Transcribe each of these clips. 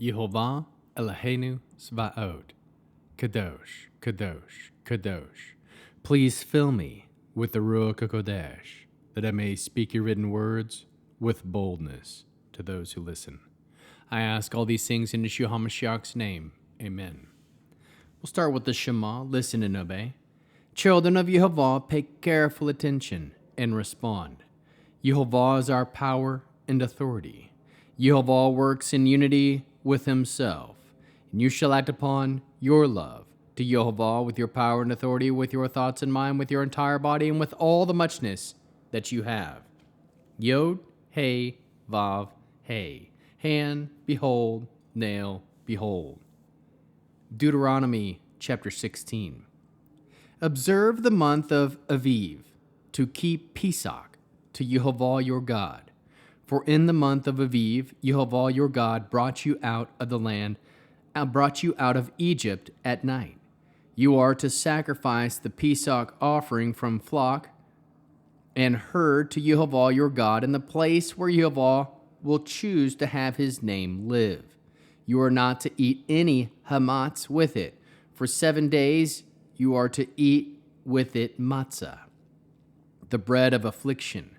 Yehovah Eloheinu Svaot, Kadosh, Kadosh, Kadosh. Please fill me with the Ruach HaKodesh, that I may speak your written words with boldness to those who listen. I ask all these things in Yeshua HaMashiach's name. Amen. We'll start with the Shema, listen and obey. Children of Yehovah, pay careful attention and respond. Yehovah is our power and authority. Yehovah works in unity with himself, and you shall act upon your love to Yehovah with your power and authority, with your thoughts in mind, with your entire body, and with all the muchness that you have. Yod, Hey, Vav, Hey. Hand, behold, nail, behold. Deuteronomy chapter 16. Observe the month of Aviv, to keep Pesach, to Yehovah your God. For in the month of Aviv, Yehovah your God brought you out of the land, brought you out of Egypt at night. You are to sacrifice the Pesach offering from flock and herd to Yehovah your God in the place where Yehovah will choose to have his name live. You are not to eat any hamatz with it. For 7 days you are to eat with it matzah, the bread of affliction.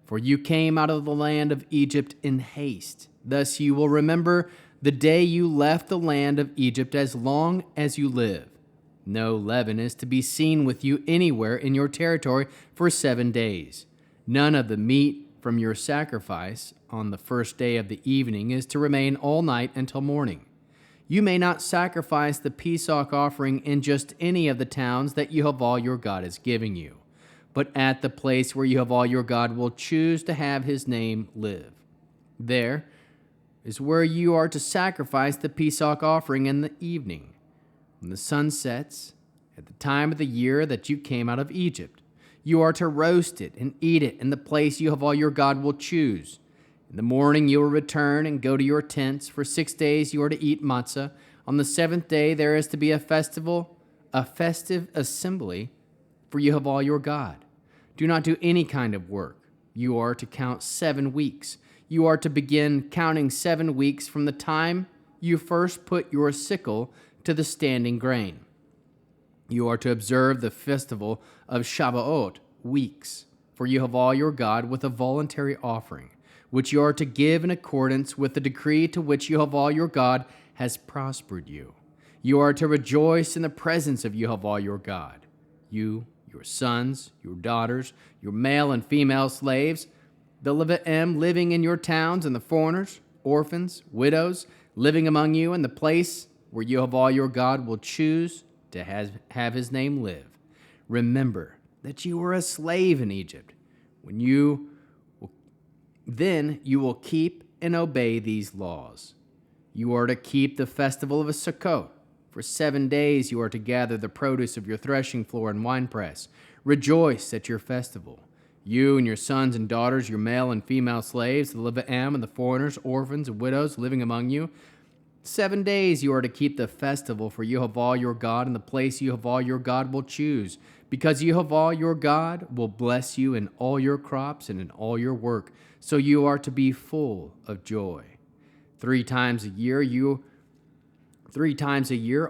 For you came out of the land of Egypt in haste. Thus you will remember the day you left the land of Egypt as long as you live. No leaven is to be seen with you anywhere in your territory for 7 days. None of the meat from your sacrifice on the first day of the evening is to remain all night until morning. You may not sacrifice the Pesach offering in just any of the towns that Yehovah your God is giving you, but at the place where Yehovah your God will choose to have his name live. There is where you are to sacrifice the Pesach offering in the evening, when the sun sets, at the time of the year that you came out of Egypt. You are to roast it and eat it in the place Yehovah your God will choose. In the morning you will return and go to your tents. For 6 days you are to eat matzah. On the 7th day there is to be a festival, a festive assembly for Yehovah your God. Do not do any kind of work. You are to count 7 weeks. You are to begin counting 7 weeks from the time you first put your sickle to the standing grain. You are to observe the festival of Shavuot weeks for Yehovah your God with a voluntary offering, which you are to give in accordance with the decree to which Yehovah your God has prospered you. You are to rejoice in the presence of Yehovah your God. You, your sons, your daughters, your male and female slaves, the Levi'im living in your towns, and the foreigners, orphans, widows, living among you in the place where Yehovah your God will choose to have his name live. Remember that you were a slave in Egypt. Then you will keep and obey these laws. You are to keep the festival of a Sukkot. For 7 days you are to gather the produce of your threshing floor and winepress. Rejoice at your festival. You and your sons and daughters, your male and female slaves, the Levi'im and the foreigners, orphans and widows living among you. 7 days you are to keep the festival for Yehovah your God in the place Yehovah your God will choose, because Yehovah your God will bless you in all your crops and in all your work, so you are to be full of joy. 3 times a year,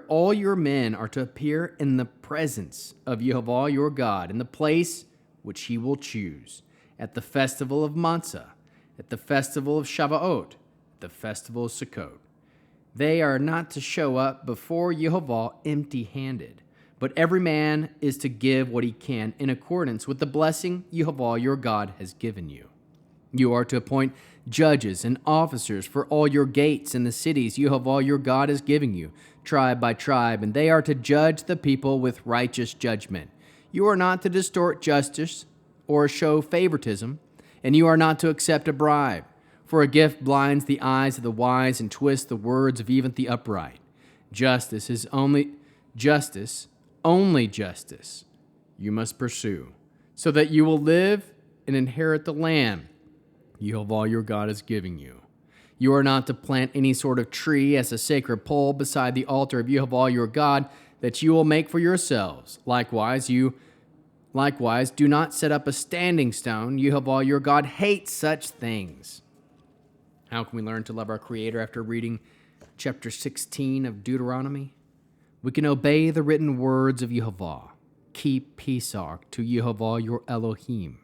all your men are to appear in the presence of Yehovah your God in the place which he will choose, at the festival of Matzah, at the festival of Shavuot, at the festival of Sukkot. They are not to show up before Yehovah empty-handed, but every man is to give what he can in accordance with the blessing Yehovah your God has given you. You are to appoint judges and officers for all your gates in the cities Yehovah your God is giving you, tribe by tribe, and they are to judge the people with righteous judgment. You are not to distort justice or show favoritism, and you are not to accept a bribe. For a gift blinds the eyes of the wise and twists the words of even the upright. Justice you must pursue, so that you will live and inherit the land Yehovah your God is giving you. You are not to plant any sort of tree as a sacred pole beside the altar of Yehovah your God that you will make for yourselves. Likewise, do not set up a standing stone. Yehovah your God hates such things. How can we learn to love our Creator after reading chapter 16 of Deuteronomy, we can obey the written words of Yehwah. Keep Pesach to Yehwah your Elohim.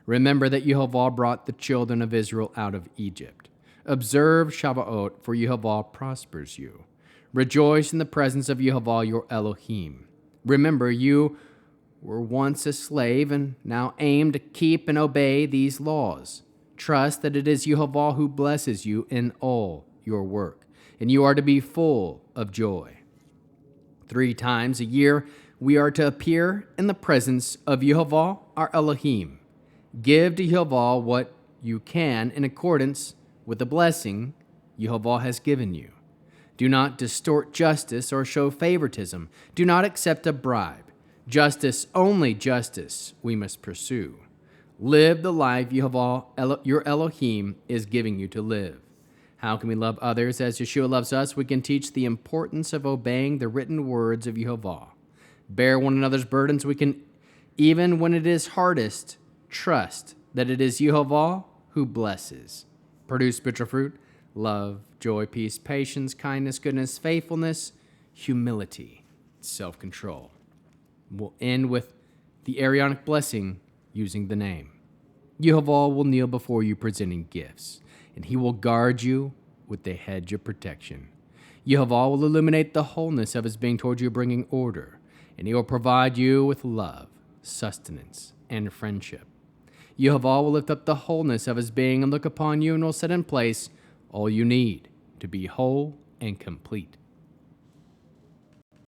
Remember that Yehwah brought the children of Israel out of Egypt. Observe Shavuot, for Yehwah prospers you. Rejoice in the presence of Yehwah your Elohim. Remember, you were once a slave and now aim to keep and obey these laws. Trust that it is Yehwah who blesses you in all your work, and you are to be full of joy. 3 times a year we are to appear in the presence of Yehwah our Elohim. Give to Yehwah what you can in accordance with the blessing Yehwah has given you. Do not distort justice or show favoritism. Do not accept a bribe. Justice, only justice, we must pursue. Live the life Yehwah, your Elohim, is giving you to live. How can we love others as Yeshua loves us? We can teach the importance of obeying the written words of Yehwah. Bear one another's burdens. We can, even when it is hardest, trust that it is Yehwah who blesses. Produce spiritual fruit: love, joy, peace, patience, kindness, goodness, faithfulness, humility, self-control. We'll end with the Aaronic blessing using the name. Yehwah will kneel before you presenting gifts, and he will guard you with a hedge of protection. Yehwah will illuminate the wholeness of his being toward you, bringing order, and he will provide you with love, sustenance, and friendship. Yehwah will lift up the wholeness of his being and look upon you and will set in place all you need to be whole and complete.